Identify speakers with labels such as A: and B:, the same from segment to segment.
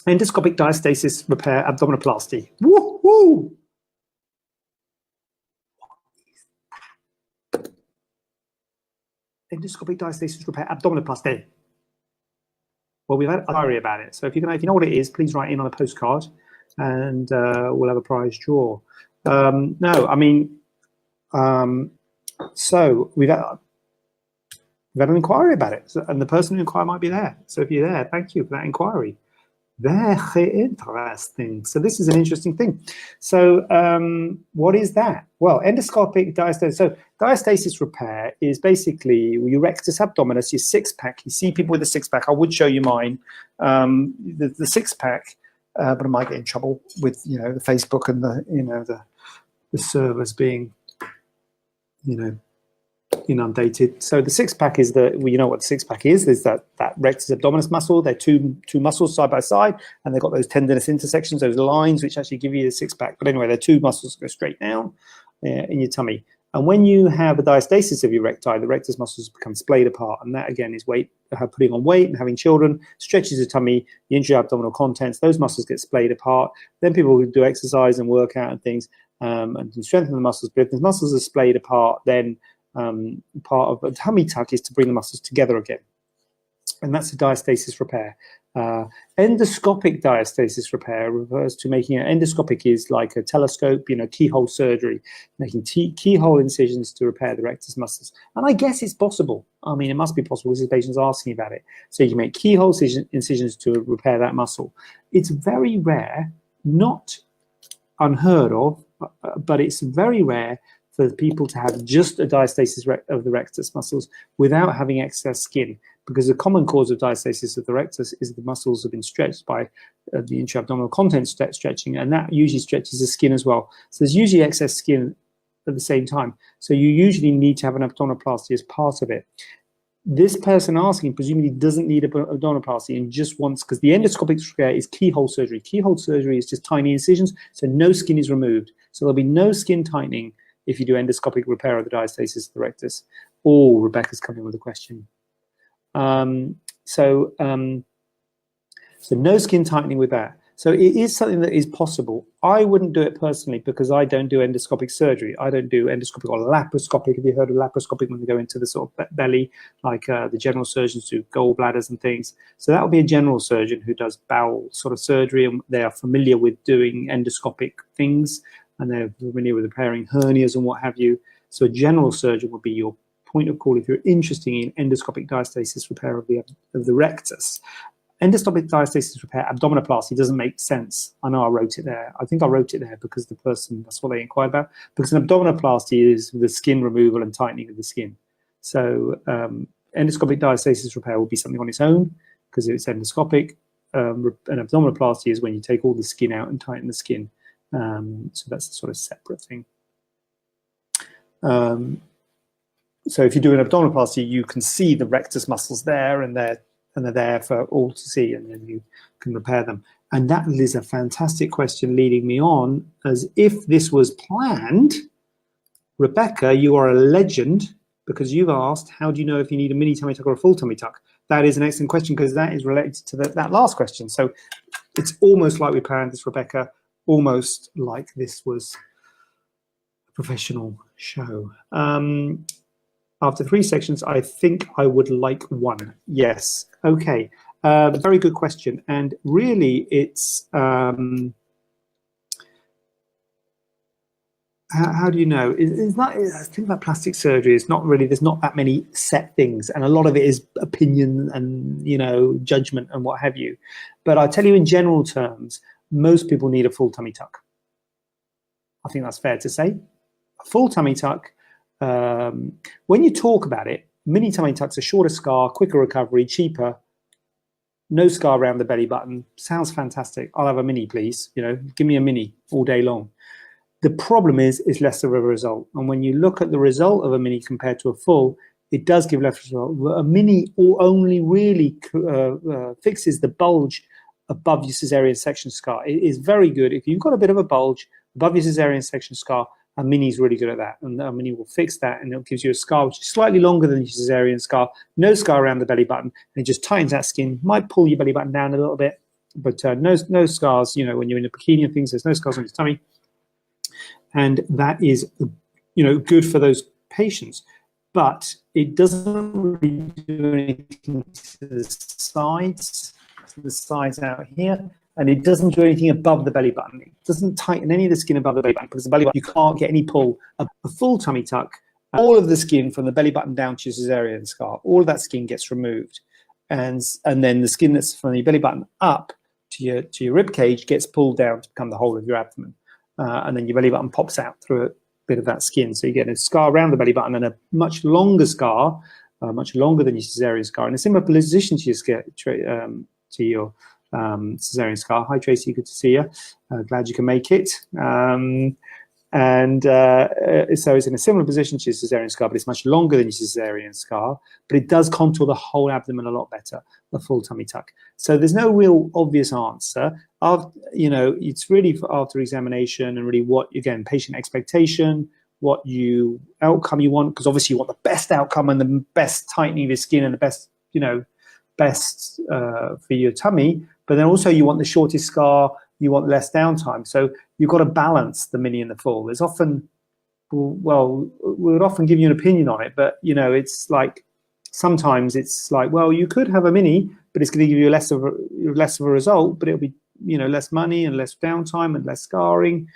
A: Endoscopic diastasis repair abdominoplasty. Woo woo! Endoscopic diastasis repair abdominoplasty. Well, we've had an inquiry about it. So if you know what it is, please write in on a postcard, and we'll have a prize draw. No, I mean, so we've had an inquiry about it, and the person who inquired might be there. So if you're there, thank you for that inquiry. Very interesting. So this is an interesting thing. So what is that? Well, endoscopic diastasis. So diastasis repair is basically your rectus abdominis, your six-pack. You see people with a six-pack. I would show you mine. The six-pack, but I might get in trouble with the Facebook and the servers being inundated. So the six-pack is what the six-pack is. There's that rectus abdominis muscle. They're two muscles side by side, and they've got those tendinous intersections, those lines which actually give you the six-pack. But anyway, they're two muscles that go straight down in your tummy. And when you have a diastasis of your recti, the rectus muscles become splayed apart, and that again is putting on weight and having children stretches the tummy, the intra-abdominal contents. Those muscles get splayed apart. Then people who do exercise and work out and things and can strengthen the muscles. But if the muscles are splayed apart, then part of a tummy tuck is to bring the muscles together again, and that's a diastasis repair. Endoscopic diastasis repair refers to making endoscopic is like a telescope, keyhole surgery, making keyhole incisions to repair the rectus muscles. And I guess it's possible. I mean, it must be possible because the patient's asking about it. So you can make keyhole incisions to repair that muscle. It's very rare, not unheard of, but it's very rare for people to have just a diastasis of the rectus muscles without having excess skin, because the common cause of diastasis of the rectus is the muscles have been stretched by the intra-abdominal content stretching, and that usually stretches the skin as well. So there's usually excess skin at the same time. So you usually need to have an abdominoplasty as part of it. This person asking presumably doesn't need an abdominoplasty and just wants, because the endoscopic repair is keyhole surgery. Keyhole surgery is just tiny incisions, so no skin is removed. So there'll be no skin tightening if you do endoscopic repair of the diastasis of the rectus. Oh, Rebecca's coming with a question. So no skin tightening with that. So it is something that is possible. I wouldn't do it personally because I don't do endoscopic surgery. I don't do endoscopic or laparoscopic. Have you heard of laparoscopic when they go into the sort of belly, like the general surgeons do gallbladders and things? So that would be a general surgeon who does bowel sort of surgery, and they are familiar with doing endoscopic things, and they're familiar with repairing hernias and what have you. So a general surgeon would be your point of call if you're interested in endoscopic diastasis repair of the rectus. Endoscopic diastasis repair abdominoplasty doesn't make sense. I know I wrote it there. I think I wrote it there because the person, that's what they inquired about. Because an abdominoplasty is the skin removal and tightening of the skin. So endoscopic diastasis repair will be something on its own because it's endoscopic. An abdominoplasty is when you take all the skin out and tighten the skin. So that's a sort of separate thing. So if you do an abdominoplasty, you can see the rectus muscles there, and they're there for all to see, and then you can repair them. And that is a fantastic question leading me on, as if this was planned. Rebecca, you are a legend, because you've asked, how do you know if you need a mini tummy tuck or a full tummy tuck? That is an excellent question, because that is related to that last question. So it's almost like we planned this, Rebecca, almost like this was a professional show. After 3 sections, I think I would like 1. Yes. Okay. Very good question. And really, it's how do you know? It's not. I think about plastic surgery. It's not really. There's not that many set things, and a lot of it is opinion and judgment and what have you. But I'll tell you in general terms, most people need a full tummy tuck. I think that's fair to say. A full tummy tuck. When you talk about it, mini tummy tucks are shorter scar, quicker recovery, cheaper, no scar around the belly button. Sounds fantastic. I'll have a mini, please. Give me a mini all day long. The problem is it's less of a result. And when you look at the result of a mini compared to a full, it does give less result. A mini only really fixes the bulge above your cesarean section scar. It is very good. If you've got a bit of a bulge above your cesarean section scar, a mini is really good at that, and a mini will fix that, and it gives you a scar which is slightly longer than your cesarean scar, no scar around the belly button, and it just tightens that skin, might pull your belly button down a little bit, but no scars. You know, when you're in a bikini and things, there's no scars on your tummy, and that is, you know, good for those patients. But it doesn't really do anything to the sides out here, and it doesn't do anything above the belly button. It doesn't tighten any of the skin above the belly button, because the belly button, you can't get any pull. A full tummy tuck, all of the skin from the belly button down to your cesarean scar, all of that skin gets removed, and then the skin that's from the belly button up to your rib cage gets pulled down to become the whole of your abdomen, and then your belly button pops out through a bit of that skin. So you get a scar around the belly button and a much longer scar, much longer than your cesarean scar, in a similar position to your cesarean scar. Hi Tracy, good to see you. Glad you can make it. So it's in a similar position to your cesarean scar, but it's much longer than your cesarean scar, but it does contour the whole abdomen a lot better, a full tummy tuck. So there's no real obvious answer. You know, it's really after examination and really what, again, patient expectation, what outcome you want, because obviously you want the best outcome and the best tightening of your skin and the best, you know, best for your tummy, but then also you want the shortest scar, you want less downtime. So you've got to balance the mini and the full. There's often, well, we would often give you an opinion on it, but you know, it's like, sometimes it's like, well, you could have a mini, but it's going to give you less of a result, but it'll be, you know, less money and less downtime and less scarring.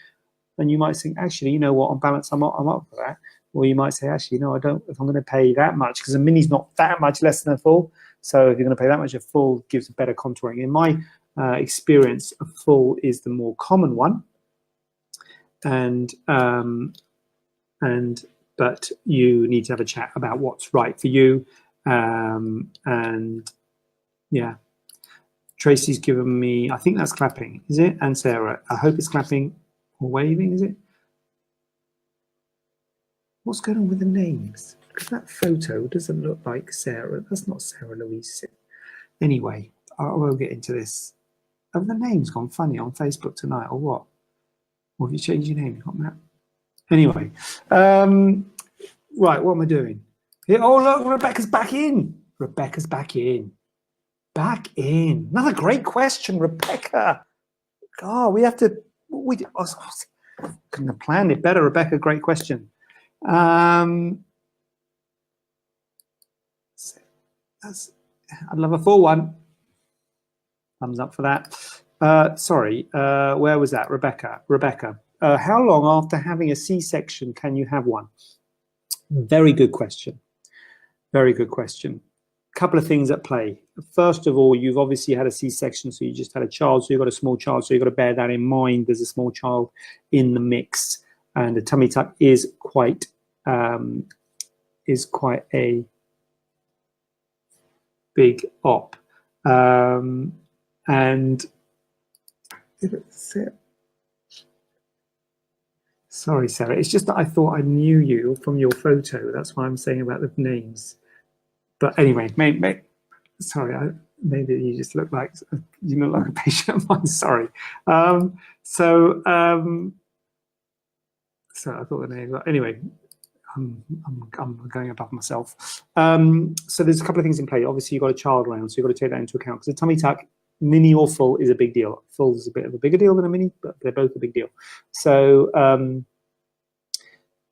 A: And you might think, actually, you know what, on balance, I'm up for that. Or you might say, actually, no, I don't, if I'm going to pay that much, because a mini's not that much less than a full. So if you're going to pay that much, a full gives a better contouring. In my experience, a full is the more common one. But you need to have a chat about what's right for you. And yeah, Tracy's given me, I think that's clapping, is it? And Sarah, I hope it's clapping or waving, is it? What's going on with the names? Because that photo doesn't look like Sarah. That's not Sarah Louise. Anyway, I will get into this. Have the names gone funny on Facebook tonight or what? Or have you changed your name? Not Matt. Anyway, right, what am I doing? Oh, look, Rebecca's back in. Rebecca's back in. Back in. Another great question, Rebecca. Oh, we have to, couldn't have planned it better, Rebecca, great question. I'd love a full one. Thumbs up for that. Sorry, where was that? Rebecca. How long after having a C-section can you have one? Very good question. Very good question. Couple of things at play. First of all, you've obviously had a C-section, so you just had a child, so you've got a small child, so you've got to bear that in mind. There's a small child in the mix, and a tummy tuck is quite a big op. And sorry, Sarah, it's just that I thought I knew you from your photo. That's why I'm saying about the names. But anyway, sorry, maybe you just look like a patient of mine. Sorry. So I thought the name. Anyway, I'm going above myself. So there's a couple of things in play. Obviously, you've got a child around, so you've got to take that into account. Because a tummy tuck, mini or full, is a big deal. Full is a bit of a bigger deal than a mini, but they're both a big deal. So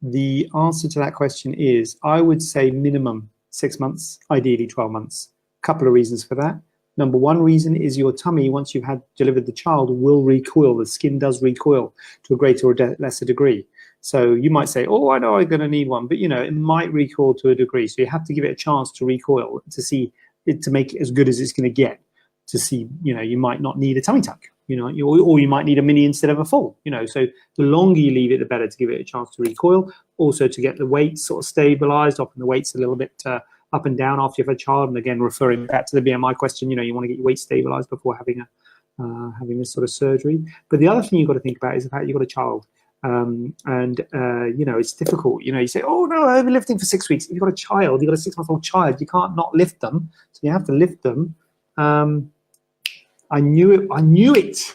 A: the answer to that question is, I would say minimum 6 months, ideally 12 months. Couple of reasons for that. Number one reason is your tummy, once you've delivered the child, will recoil. The skin does recoil to a greater or lesser degree. So you might say, oh, I know I'm going to need one, but you know, it might recoil to a degree. So you have to give it a chance to recoil to see it, to make it as good as it's going to get. To see, you know, you might not need a tummy tuck, you know, or you might need a mini instead of a full, you know. So the longer you leave it, the better, to give it a chance to recoil. Also to get the weight sort of stabilized. Often the weight's a little bit up and down after you've had a child. And again, referring back to the BMI question, you know, you want to get your weight stabilized before having this sort of surgery. But the other thing you've got to think about is the fact you've got a child. You know, it's difficult. You know, you say, oh no, I've been lifting for 6 weeks. If you've got a child, you've got a 6-month-old child, you can't not lift them. So you have to lift them. I knew it. I knew it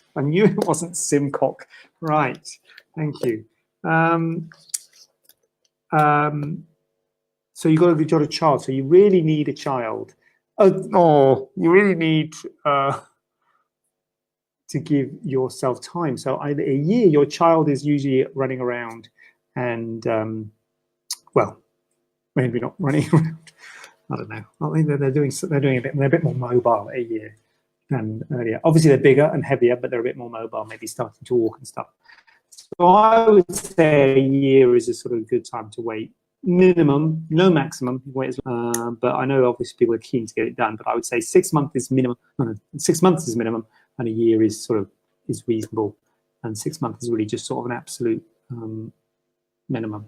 A: wasn't Simcock. Right. Thank you. So you've got a child. So you really need a child. You really need. to give yourself time. So either a year, your child is usually running around and, well, maybe not running around. I don't know. I think they're doing they're a bit more mobile a year than earlier. Obviously, they're bigger and heavier, but they're a bit more mobile, maybe starting to walk and stuff. So I would say a year is a sort of good time to wait. Minimum, no maximum. Wait, but I know obviously people are keen to get it done. But I would say 6 months is minimum. 6 months is minimum, and a year is sort of reasonable. And 6 months is really just sort of an absolute minimum.